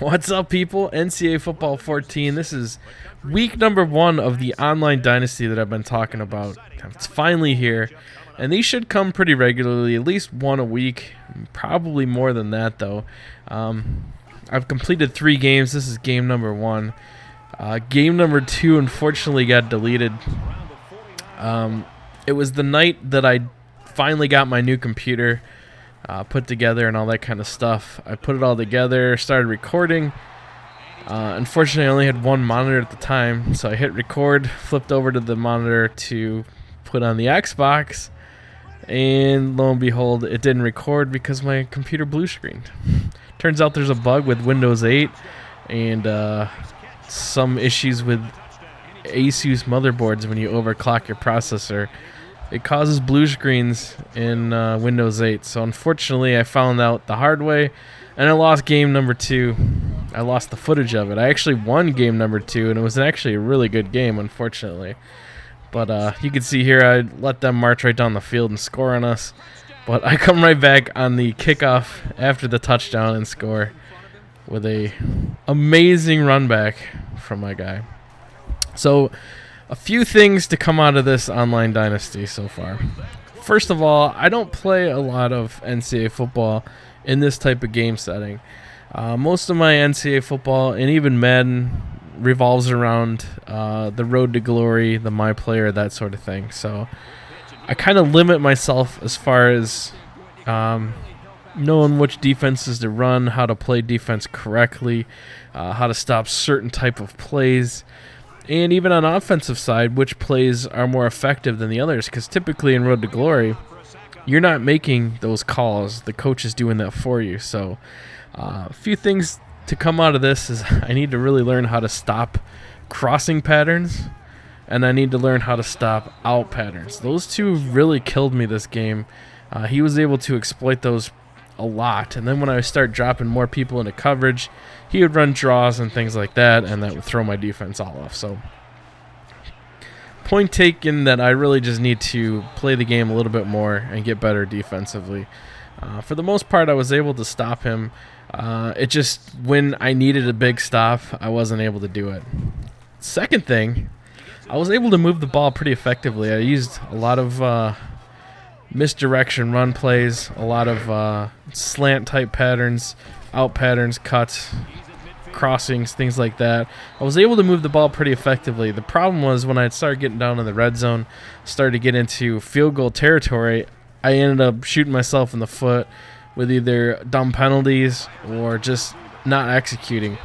What's up, people? NCAA Football 14. This is week number 1 of the online Dynasty that I've been talking about. It's finally here, and these should come pretty regularly, at least one a week, probably more than that, though. I've completed 3 games. This is game number 1. Game number 2, unfortunately, got deleted. It was the night that I finally got my new computer put together and all that kind of stuff. I put it all together, started recording. Unfortunately, I only had one monitor at the time, so I hit record, flipped over to the monitor to put on the Xbox, and lo and behold, it didn't record because my computer blue screened. Turns out there's a bug with Windows 8 and some issues with Asus motherboards when you overclock your processor. It causes blue screens in Windows 8. So unfortunately, I found out the hard way, and I lost game number 2. I lost the footage of it. I actually won game number 2, and it was actually a really good game, unfortunately. But you can see here, I let them march right down the field and score on us. But I come right back on the kickoff after the touchdown and score with a amazing run back from my guy. So a few things to come out of this online Dynasty so far. First of all, I don't play a lot of NCAA football in this type of game setting. Most of my NCAA football and even Madden revolves around the road to glory, the my player, that sort of thing. So I kind of limit myself as far as knowing which defenses to run, how to play defense correctly, how to stop certain type of plays. And even on the offensive side, which plays are more effective than the others. Because typically in Road to Glory, you're not making those calls. The coach is doing that for you. So a few things to come out of this is I need to really learn how to stop crossing patterns. And I need to learn how to stop out patterns. Those two really killed me this game. He was able to exploit those a lot. And then when I start dropping more people into coverage, he would run draws and things like that, and that would throw my defense all off. So point taken that I really just need to play the game a little bit more and get better defensively. For the most part, I was able to stop him. It just, when I needed a big stop, I wasn't able to do it. Second thing, I was able to move the ball pretty effectively. I used a lot of misdirection run plays, a lot of slant type patterns, out patterns, cuts, crossings, things like that. I was able to move the ball pretty effectively. The problem was when I started getting down in the red zone, started to get into field goal territory, I ended up shooting myself in the foot with either dumb penalties or just not executing.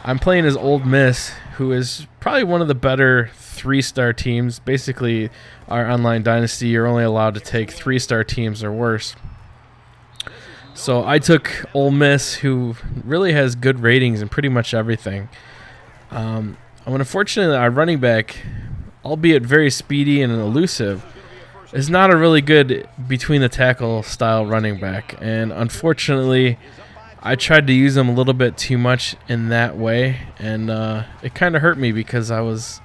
I'm playing as Ole Miss, who is probably one of the better 3-star teams. Basically, our online Dynasty, you're only allowed to take 3-star teams or worse. So I took Ole Miss, who really has good ratings in pretty much everything. Unfortunately, our running back, albeit very speedy and elusive, is not a really good between-the-tackle style running back. And unfortunately, I tried to use him a little bit too much in that way, and it kind of hurt me because I was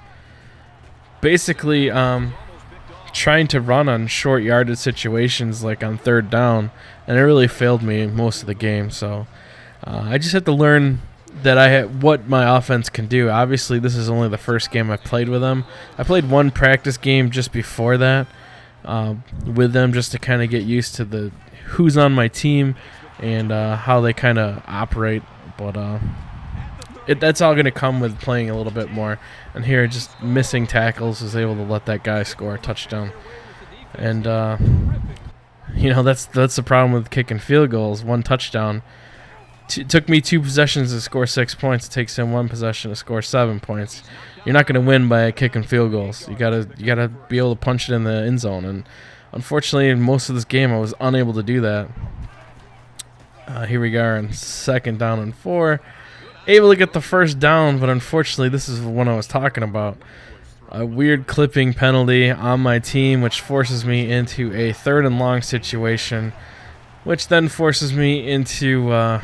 basically trying to run on short yardage situations like on third down, and it really failed me most of the game. So I just had to learn that what my offense can do. Obviously, this is only the first game I played with them. I played one practice game just before that with them just to kind of get used to who's on my team and how they kind of operate. But that's all going to come with playing a little bit more. And here, just missing tackles, was able to let that guy score a touchdown. And, that's the problem with kicking field goals. One touchdown. It took me 2 possessions to score 6 points. It takes him 1 possession to score 7 points. You're not going to win by kicking field goals. You gotta be able to punch it in the end zone. And unfortunately, in most of this game, I was unable to do that. Here we are on 2nd down and 4. Able to get the first down, but unfortunately, this is the one I was talking about. A weird clipping penalty on my team, which forces me into a 3rd and long situation, which then forces me into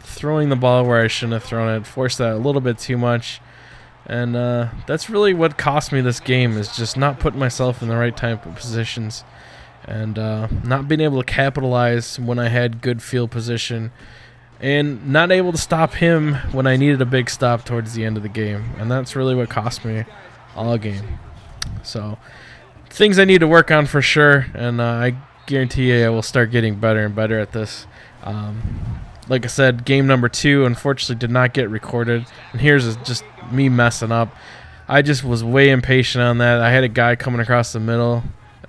throwing the ball where I shouldn't have thrown it. Forced that a little bit too much. And that's really what cost me this game, is just not putting myself in the right type of positions and not being able to capitalize when I had good field position and not able to stop him when I needed a big stop towards the end of the game. And that's really what cost me all game. So things I need to work on for sure, and I guarantee you I will start getting better and better at this. Like I said, game number 2 unfortunately did not get recorded, and here's just me messing up. I just was way impatient on that. I had a guy coming across the middle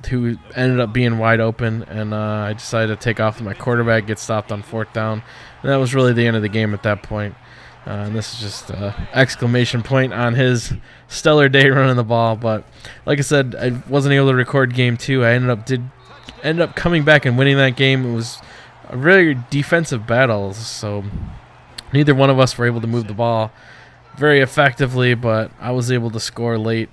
who ended up being wide open, and I decided to take off with my quarterback, get stopped on 4th down, and that was really the end of the game at that point. And this is just an exclamation point on his stellar day running the ball. But like I said, I wasn't able to record game 2. I ended up coming back and winning that game. It was a really defensive battle, so neither one of us were able to move the ball very effectively, but I was able to score late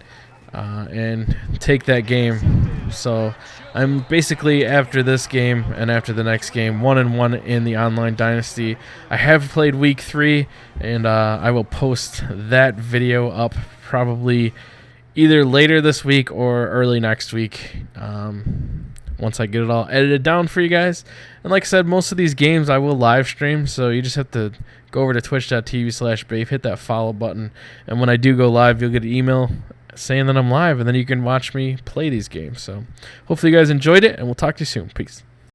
and take that game. So I'm basically, after this game and after the next game, 1-1 in the online Dynasty. I have played week 3, and I will post that video up probably either later this week or early next week, once I get it all edited down for you guys. And like I said, most of these games I will live stream, so you just have to go over to twitch.tv/Babe, hit that follow button, and when I do go live, you'll get an email saying that I'm live, and then you can watch me play these games. So hopefully you guys enjoyed it, and we'll talk to you soon. Peace.